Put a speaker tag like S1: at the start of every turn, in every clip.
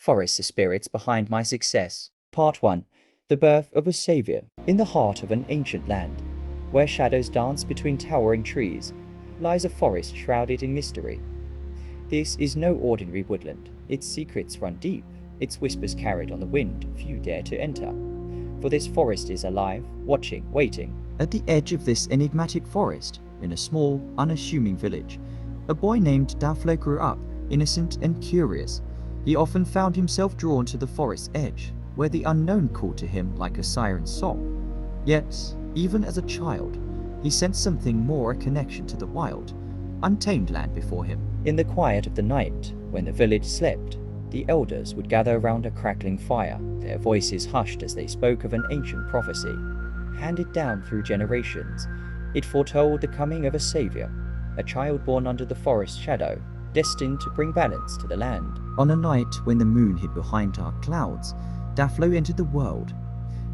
S1: Forest Spirits Behind My Success. Part 1. The Birth of a Savior. In the heart of an ancient land, where shadows dance between towering trees, lies a forest shrouded in mystery. This is no ordinary woodland. Its secrets run deep, its whispers carried on the wind few dare to enter. For this forest is alive, watching, waiting. At the edge of this enigmatic forest, in a small, unassuming village, a boy named Dafflod grew up, innocent and curious. He often found himself drawn to the forest's edge, where the unknown called to him like a siren's song. Yet, even as a child, he sensed something more, a connection to the wild, untamed land before him. In the quiet of the night, when the village slept, the elders would gather around a crackling fire, their voices hushed as they spoke of an ancient prophecy, handed down through generations. It foretold the coming of a savior, a child born under the forest's shadow, destined to bring balance to the land. On a night when the moon hid behind dark clouds, Dafflod entered the world.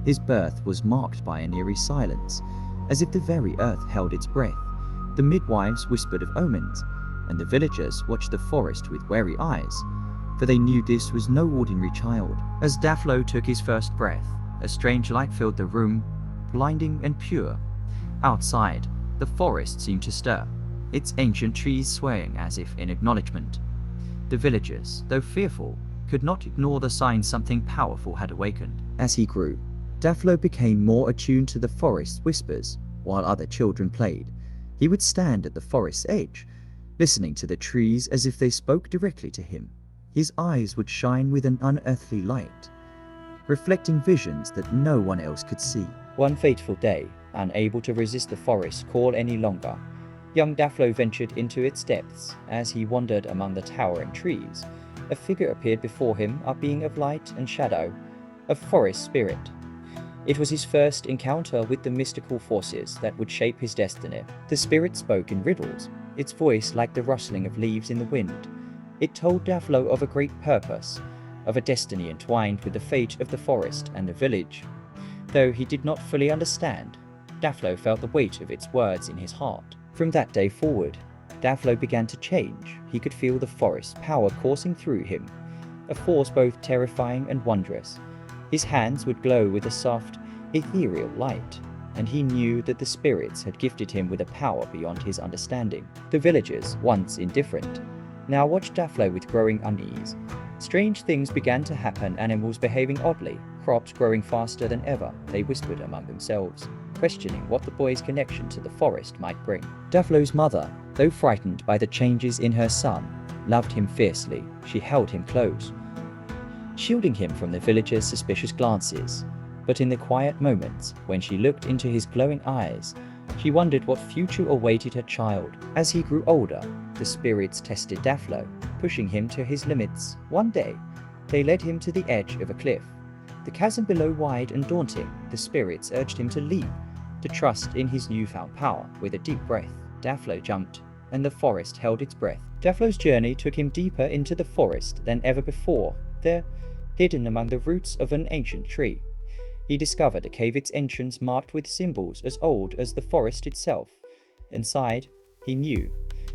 S1: His birth was marked by an eerie silence, as if the very earth held its breath. The midwives whispered of omens, and the villagers watched the forest with wary eyes, for they knew this was no ordinary child. As Dafflod took his first breath, a strange light filled the room, blinding and pure. Outside, the forest seemed to stir, its ancient trees swaying as if in acknowledgement. The villagers, though fearful, could not ignore the sign something powerful had awakened. As he grew, Dafflod became more attuned to the forest's whispers. While other children played, he would stand at the forest's edge, listening to the trees as if they spoke directly to him. His eyes would shine with an unearthly light, reflecting visions that no one else could see. One fateful day, unable to resist the forest's call any longer, young Dafflod ventured into its depths. As he wandered among the towering trees, a figure appeared before him, a being of light and shadow, a forest spirit. It was his first encounter with the mystical forces that would shape his destiny. The spirit spoke in riddles, its voice like the rustling of leaves in the wind. It told Dafflod of a great purpose, of a destiny entwined with the fate of the forest and the village. Though he did not fully understand, Dafflod felt the weight of its words in his heart. From that day forward, Dafflod began to change. He could feel the forest's power coursing through him, a force both terrifying and wondrous. His hands would glow with a soft, ethereal light, and he knew that the spirits had gifted him with a power beyond his understanding. The villagers, once indifferent, now watched Dafflod with growing unease. Strange things began to happen, animals behaving oddly, crops growing faster than ever. They whispered among themselves, questioning what the boy's connection to the forest might bring. Dafflod's mother, though frightened by the changes in her son, loved him fiercely. She held him close, shielding him from the villagers' suspicious glances. But in the quiet moments, when she looked into his glowing eyes, she wondered what future awaited her child. As he grew older, the spirits tested Dafflod, pushing him to his limits. One day, they led him to the edge of a cliff. The chasm below wide and daunting, the spirits urged him to leap, to trust in his newfound power. With a deep breath, Dafflod jumped, and the forest held its breath. Dafflod's journey took him deeper into the forest than ever before. There, hidden among the roots of an ancient tree, he discovered a cave, its entrance marked with symbols as old as the forest itself. Inside, he knew,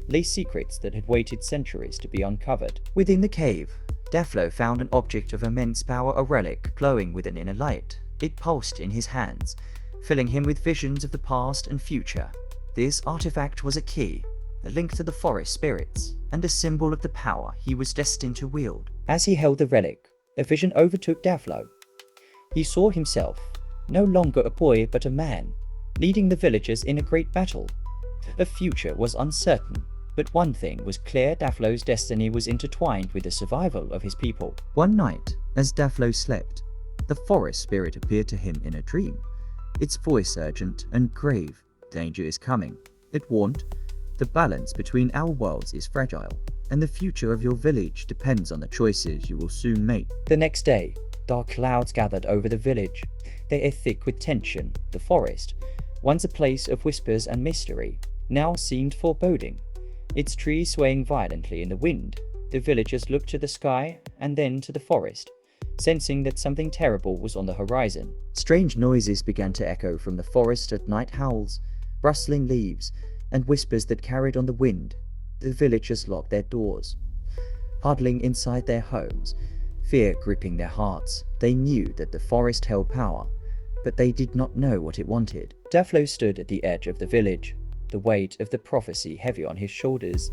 S1: lay secrets that had waited centuries to be uncovered. Within the cave, Dafflod found an object of immense power, a relic glowing with an inner light. It pulsed in his hands, filling him with visions of the past and future. This artifact was a key, a link to the forest spirits, and a symbol of the power he was destined to wield. As he held the relic, a vision overtook Dafflod. He saw himself, no longer a boy but a man, leading the villagers in a great battle. The future was uncertain, but one thing was clear: Dafflod's destiny was intertwined with the survival of his people. One night, as Dafflod slept, the forest spirit appeared to him in a dream, its voice urgent and grave. Danger is coming, it warned. The balance between our worlds is fragile, and the future of your village depends on the choices you will soon make. The next day, dark clouds gathered over the village. They were thick with tension. The forest, once a place of whispers and mystery, now seemed foreboding, its trees swaying violently in the wind. The villagers looked to the sky and then to the forest, sensing that something terrible was on the horizon. Strange noises began to echo from the forest at night: howls, rustling leaves, and whispers that carried on the wind. The villagers locked their doors, huddling inside their homes, fear gripping their hearts. They knew that the forest held power, but they did not know what it wanted. Dafflod stood at the edge of the village, the weight of the prophecy heavy on his shoulders.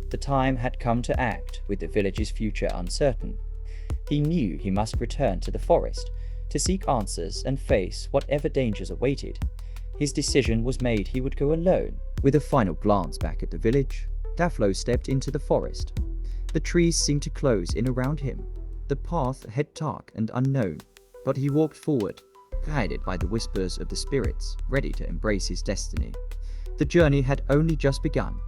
S1: The time had come to act, with the village's future uncertain. He knew he must return to the forest, to seek answers and face whatever dangers awaited. His decision was made. He would go alone. With a final glance back at the village, Dafflod stepped into the forest. The trees seemed to close in around him. The path had dark and unknown, but he walked forward, guided by the whispers of the spirits, ready to embrace his destiny. The journey had only just begun.